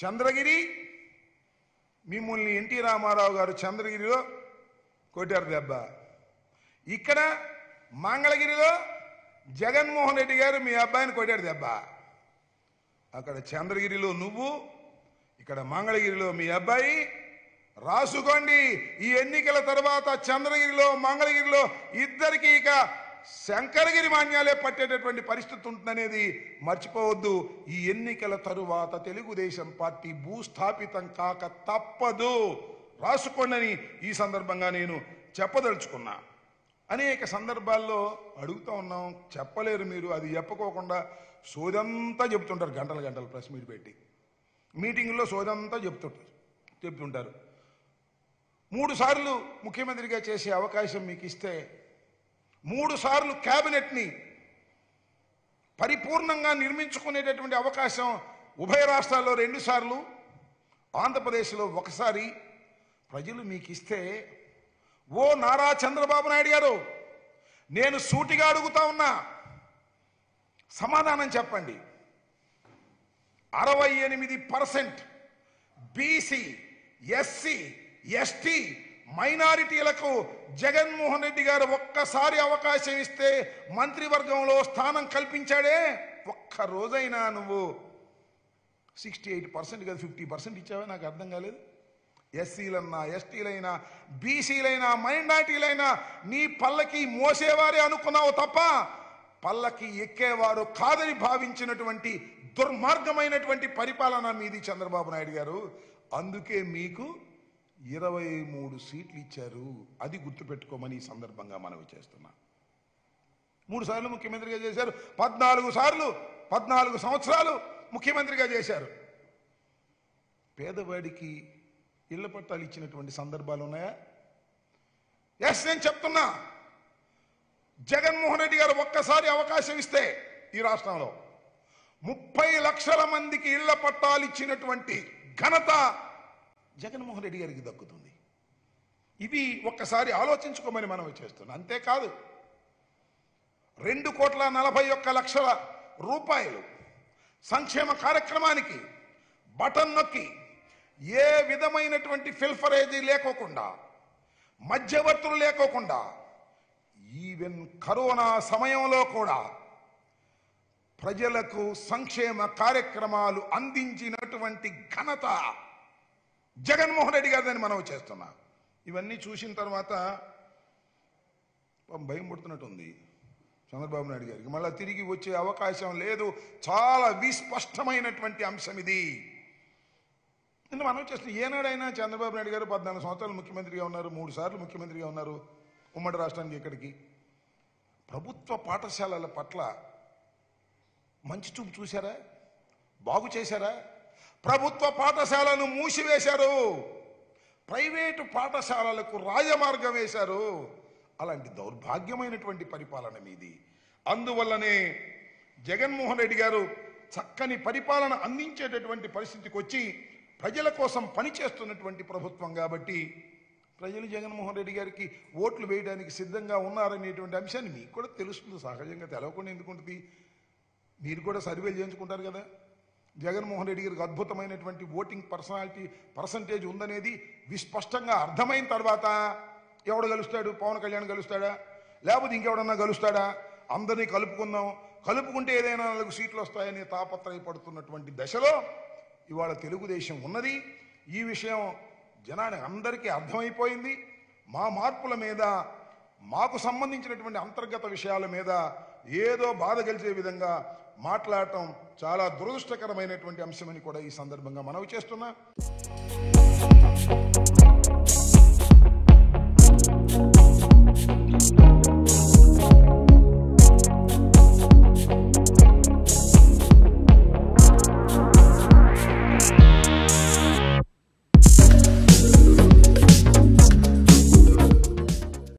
చంద్రగిరి మిమ్మల్ని ఎన్టీ రామారావు గారు చంద్రగిరిలో కొట్టారు దెబ్బ. ఇక్కడ మంగళగిరిలో జగన్మోహన్ రెడ్డి గారు మీ అబ్బాయిని కొట్టాడు దెబ్బ. అక్కడ చంద్రగిరిలో నువ్వు, ఇక్కడ మంగళగిరిలో మీ అబ్బాయి. రాసుకోండి, ఈ ఎన్నికల తర్వాత చంద్రగిరిలో మంగళగిరిలో ఇద్దరికి ఇక శంకరగిరి మాన్యాలే పట్టేటటువంటి పరిస్థితి ఉంటుందనేది మర్చిపోవద్దు. ఈ ఎన్నికల తరువాత తెలుగుదేశం పార్టీ భూస్థాపితం కాక తప్పదు, రాసుకోండి ఈ సందర్భంగా నేను చెప్పదలుచుకున్నా. అనేక సందర్భాల్లో అడుగుతూ ఉన్నాం, చెప్పలేరు మీరు, అది చెప్పుకోకుండా సోదంతా చెప్తుంటారు, గంటల గంటలు ప్రెస్ మీట్ పెట్టి మీటింగుల్లో సోదంతా చెప్తుంటారు. 3 సార్లు ముఖ్యమంత్రిగా చేసే అవకాశం మీకు ఇస్తే 3 సార్లు క్యాబినెట్ని పరిపూర్ణంగా నిర్మించుకునేటటువంటి అవకాశం ఉభయ రాష్ట్రాల్లో 2 సార్లు, ఆంధ్రప్రదేశ్లో 1 సారి ప్రజలు మీకు ఇస్తే, ఓ నారా చంద్రబాబు నాయుడు గారు, నేను సూటిగా అడుగుతా ఉన్నా, సమాధానం చెప్పండి. 68% బీసీ, ఎస్సీ, ఎస్టీ మైనారిటీలకు జగన్మోహన్ రెడ్డి గారు ఒక్కసారి అవకాశం ఇస్తే మంత్రివర్గంలో స్థానం కల్పించాడే. ఒక్క రోజైనా నువ్వు 68% కదా 50% ఇచ్చావే? నాకు అర్థం కాలేదు. ఎస్సీలన్నా, ఎస్టీలైనా, బీసీలైనా, మైనారిటీలైనా నీ పల్లకి మోసేవారే అనుకున్నావు తప్ప పల్లకి ఎక్కేవారు కాదని భావించినటువంటి దుర్మార్గమైనటువంటి పరిపాలన మీది చంద్రబాబు నాయుడు గారు. అందుకే మీకు 23 సీట్లు ఇచ్చారు. అది గుర్తుపెట్టుకోమని ఈ సందర్భంగా మనవి చేస్తున్నా. 3 సార్లు ముఖ్యమంత్రిగా చేశారు, 14 సంవత్సరాలు ముఖ్యమంత్రిగా చేశారు. పేదవాడికి ఇళ్ల పట్టాలు ఇచ్చినటువంటి సందర్భాలు ఉన్నాయా? ఎస్, నేను చెప్తున్నా, జగన్మోహన్ రెడ్డి గారు ఒక్కసారి అవకాశం ఇస్తే ఈ రాష్ట్రంలో 30 లక్షల మందికి ఇళ్ల పట్టాలు ఇచ్చినటువంటి ఘనత జగన్మోహన్ రెడ్డి గారికి దక్కుతుంది. ఇవి ఒక్కసారి ఆలోచించుకోమని మనం చేస్తున్నాం. అంతేకాదు, 2,41,00,000 రూపాయలు సంక్షేమ కార్యక్రమానికి బటన్ నొక్కి ఏ విధమైనటువంటి ఫిల్ఫరేజీ లేకోకుండా, మధ్యవర్తులు లేకోకుండా, ఈవెన్ కరోనా సమయంలో కూడా ప్రజలకు సంక్షేమ కార్యక్రమాలు అందించినటువంటి ఘనత జగన్మోహన్ రెడ్డి గారిని మనం చేస్తున్నా. ఇవన్నీ చూసిన తర్వాత భయం పుడుతున్నట్టుంది చంద్రబాబు నాయుడు గారికి. మళ్ళీ తిరిగి వచ్చే అవకాశం లేదు. చాలా విస్పష్టమైనటువంటి అంశం ఇది. నేను మనం చేస్తున్నా, ఏనాడైనా చంద్రబాబు నాయుడు గారు 14 సంవత్సరాలు ముఖ్యమంత్రిగా ఉన్నారు, 3 సార్లు ముఖ్యమంత్రిగా ఉన్నారు ఉమ్మడి రాష్ట్రానికి. ఇక్కడికి ప్రభుత్వ పాఠశాలల పట్ల మంచి చూపు చూశారా? బాగు చేశారా? ప్రభుత్వ పాఠశాలను మూసివేశారు, ప్రైవేటు పాఠశాలలకు రాజమార్గం వేశారు. అలాంటి దౌర్భాగ్యమైనటువంటి పరిపాలన మీది. అందువల్లనే జగన్మోహన్ రెడ్డి గారు చక్కని పరిపాలన అందించేటటువంటి పరిస్థితికి వచ్చి ప్రజల కోసం పనిచేస్తున్నటువంటి ప్రభుత్వం కాబట్టి ప్రజలు జగన్మోహన్ రెడ్డి గారికి ఓట్లు వేయడానికి సిద్ధంగా ఉన్నారనేటువంటి అంశాన్ని మీకు కూడా తెలుస్తుంది. సహజంగా తెలవకుండా ఎందుకుంటుంది? మీరు కూడా సర్వేలు చేయించుకుంటారు కదా. జగన్మోహన్ రెడ్డి గారికి అద్భుతమైనటువంటి ఓటింగ్ పర్సంటేజ్ ఉందనేది విస్పష్టంగా అర్థమైన తర్వాత ఎవడు గెలుస్తాడు? పవన్ కళ్యాణ్ గెలుస్తాడా? లేకపోతే ఇంకెవడన్నా గెలుస్తాడా? అందరినీ కలుపుకుంటే ఏదైనా 4 సీట్లు వస్తాయని తాపత్రయపడుతున్నటువంటి దశలో ఇవాళ తెలుగుదేశం ఉన్నది. ఈ విషయం జనానికి అందరికీ అర్థమైపోయింది. మా మార్పుల మీద, మాకు సంబంధించినటువంటి అంతర్గత విషయాల మీద ఏదో బాధ కలిసే విధంగా మాట్లాడటం చాలా దురదృష్టకరమైనటువంటి అంశమని కూడా ఈ సందర్భంగా మనవి చేస్తున్నా.